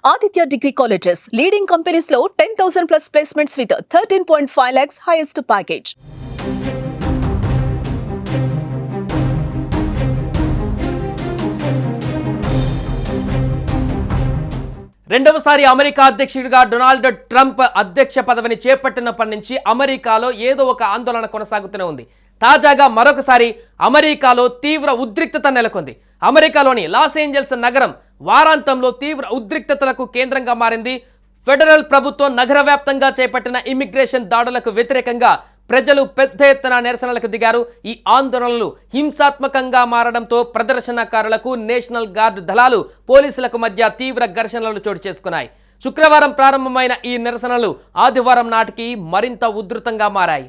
Aditya Degree Colleges, leading companies లో 10,000 plus placements with 13.5 lakhs highest package. రెండవసారి America అధ్యక్షుడిగా Donald Trump అధ్యక్ష పదవిని చేపట్టినప్పటి నుంచి అమెరికాలో ఏదో ఒక ఆందోళన కొనసాగుతూనే ఉంది. తాజాగా మరొకసారి అమెరికాలో తీవ్ర ఉద్రిక్తత నెలకొంది. అమెరికాలోని లాస్ ఏంజల్స్ నగరం వారాంతంలో తీవ్ర ఉద్రిక్తతలకు కేంద్రంగా మారింది. ఫెడరల్ ప్రభుత్వం నగర వ్యాప్తంగా చేపట్టిన ఇమిగ్రేషన్ దాడులకు వ్యతిరేకంగా ప్రజలు పెద్ద ఎత్తున నిరసనలకు దిగారు. ఈ ఆందోళనలు హింసాత్మకంగా మారడంతో ప్రదర్శనకారులకు నేషనల్ గార్డ్ దళాలు పోలీసులకు మధ్య తీవ్ర ఘర్షణలు చోటు చేసుకున్నాయి. శుక్రవారం ప్రారంభమైన ఈ నిరసనలు ఆదివారం నాటికి మరింత ఉధృతంగా మారాయి.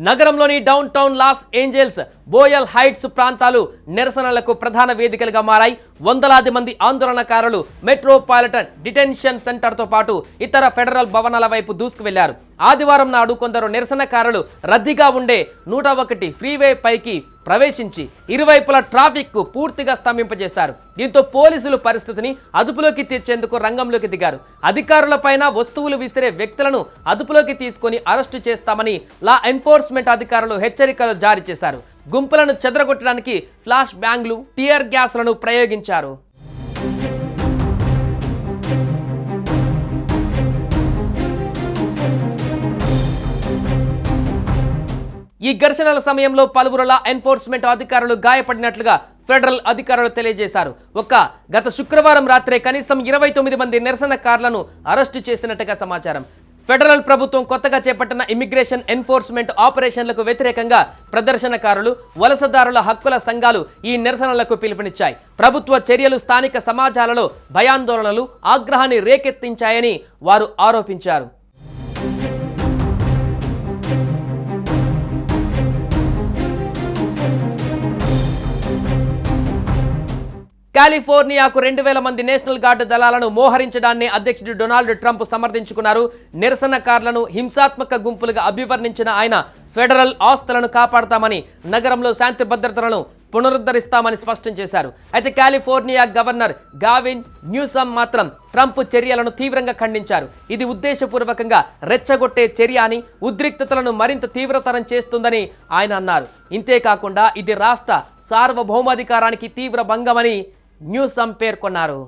నగరంలోని down town Los Angeles, Boyle heights ప్రాంతాలు నిరసనలకు ప్రధాన వేదికలుగా మారాయి. వందలాది మంది ఆందోళనకారులు మెట్రోపాలిటన్ డిటెన్షన్ సెంటర్తో పాటు ఇతర ఫెడరల్ భవనాల వైపు దూసుకు వెళ్లారు. ఆదివారం నాడు కొందరు నిరసనకారులు రద్దీగా ఉండే 101 ఫ్రీవే పైకి ప్రవేశించి ఇరువైపుల ట్రాఫిక్ కు పూర్తిగా స్తంభింపజేశారు. దీంతో పోలీసులు పరిస్థితిని అదుపులోకి తెచ్చేందుకు రంగంలోకి దిగారు. అధికారులపైన వస్తువులు విసిరే వ్యక్తులను అదుపులోకి తీసుకొని అరెస్టు చేస్తామని లా ఎన్ఫోర్స్మెంట్ అధికారులు హెచ్చరికలు జారీ చేశారు. గుంపులను చెదరగొట్టడానికి ఫ్లాష్ బ్యాంగ్లు, టియర్ గ్యాస్లను ప్రయోగించారు. ఈ ఘర్షణల సమయంలో పలువురు లా ఎన్ఫోర్స్మెంట్ అధికారులు గాయపడినట్లుగా ఫెడరల్ అధికారులు తెలియజేశారు. గత శుక్రవారం రాత్రే కనీసం 29 మంది నిరసనకారులను అరెస్టు చేసినట్టుగా సమాచారం. ఫెడరల్ ప్రభుత్వం కొత్తగా చేపట్టిన ఇమిగ్రేషన్ ఎన్ఫోర్స్మెంట్ ఆపరేషన్లకు వ్యతిరేకంగా ప్రదర్శనకారులు, వలసదారుల హక్కుల సంఘాలు ఈ నిరసనలకు పిలుపునిచ్చాయి. ప్రభుత్వ చర్యలు స్థానిక సమాజాలలో భయాందోళనలు, ఆగ్రహాన్ని రేకెత్తించాయని వారు ఆరోపించారు. కాలిఫోర్నియాకు 2000 మంది నేషనల్ గార్డ్ దళాలను మోహరించడాన్ని అధ్యక్షుడు డొనాల్డ్ ట్రంప్ సమర్థించుకున్నారు. నిరసనకారులను హింసాత్మక గుంపులుగా అభివర్ణించిన ఆయన ఫెడరల్ ఆస్తులను కాపాడతామని, నగరంలో శాంతి భద్రతలను పునరుద్ధరిస్తామని స్పష్టం చేశారు. అయితే కాలిఫోర్నియా గవర్నర్ గావిన్ న్యూసమ్ మాత్రం ట్రంప్ చర్యలను తీవ్రంగా ఖండించారు. ఇది ఉద్దేశపూర్వకంగా రెచ్చగొట్టే చర్య అని, ఉద్రిక్తతలను మరింత తీవ్రతరం చేస్తుందని ఆయన అన్నారు. ఇంతేకాకుండా ఇది రాష్ట్ర సార్వభౌమాధికారానికి తీవ్ర భంగమని న్యూసమ్ పేర్కొన్నారు.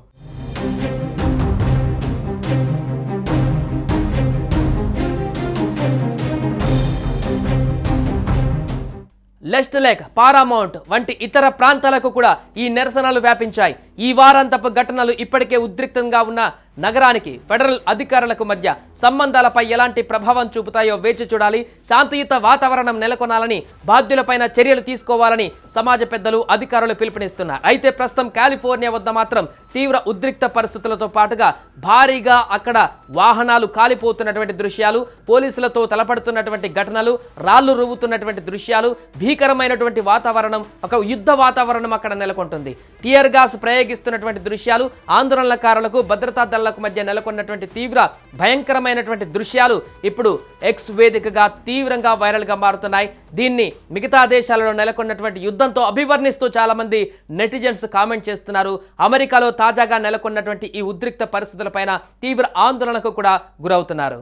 లెస్ట్ లేక్, పారామౌంట్ వంటి ఇతర ప్రాంతాలకు కూడా ఈ నిరసనలు వ్యాపించాయి. ఈ వారాంతపు ఘటనలు ఇప్పటికే ఉద్రిక్తంగా ఉన్న నగరానికి, ఫెడరల్ అధికారులకు మధ్య సంబంధాలపై ఎలాంటి ప్రభావం చూపుతాయో వేచి చూడాలి. శాంతియుత వాతావరణం నెలకొనాలని, బాధ్యులపైన చర్యలు తీసుకోవాలని సమాజ పెద్దలు, అధికారులు పిలుపునిస్తున్నారు. అయితే ప్రస్తుతం కాలిఫోర్నియా వద్ద మాత్రం తీవ్ర ఉద్రిక్త పరిస్థితులతో పాటుగా భారీగా అక్కడ వాహనాలు కాలిపోతున్నటువంటి దృశ్యాలు, పోలీసులతో తలపడుతున్నటువంటి ఘటనలు, రాళ్లు రువ్వుతున్నటువంటి దృశ్యాలు, భీకరమైనటువంటి వాతావరణం, ఒక యుద్ధ వాతావరణం అక్కడ నెలకొంటుంది. టియర్ గ్యాస్ ప్రయోగిస్తున్నటువంటి దృశ్యాలు, ఆందోళనకారులకు భద్రతా దళాలకు మధ్య నెలకొన్నటువంటి తీవ్ర భయంకరమైనటువంటి దృశ్యాలు ఇప్పుడు ఎక్స్ వేదికగా తీవ్రంగా వైరల్ గా మారుతున్నాయి. దీన్ని మిగతా దేశాలలో నెలకొన్నటువంటి యుద్ధంతో అభివర్ణిస్తూ చాలా మంది నెటిజన్స్ కామెంట్ చేస్తున్నారు. అమెరికాలో తాజాగా నెలకొన్నటువంటి ఈ ఉద్రిక్త పరిస్థితులపైన తీవ్ర ఆందోళనకు కూడా గురవుతున్నారు.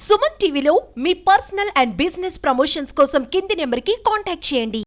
సుమన్ టీవీలో మీ పర్సనల్ అండ్ బిజినెస్ ప్రమోషన్స్ కోసం కింది నెంబర్కి కాంటాక్ట్ చేయండి.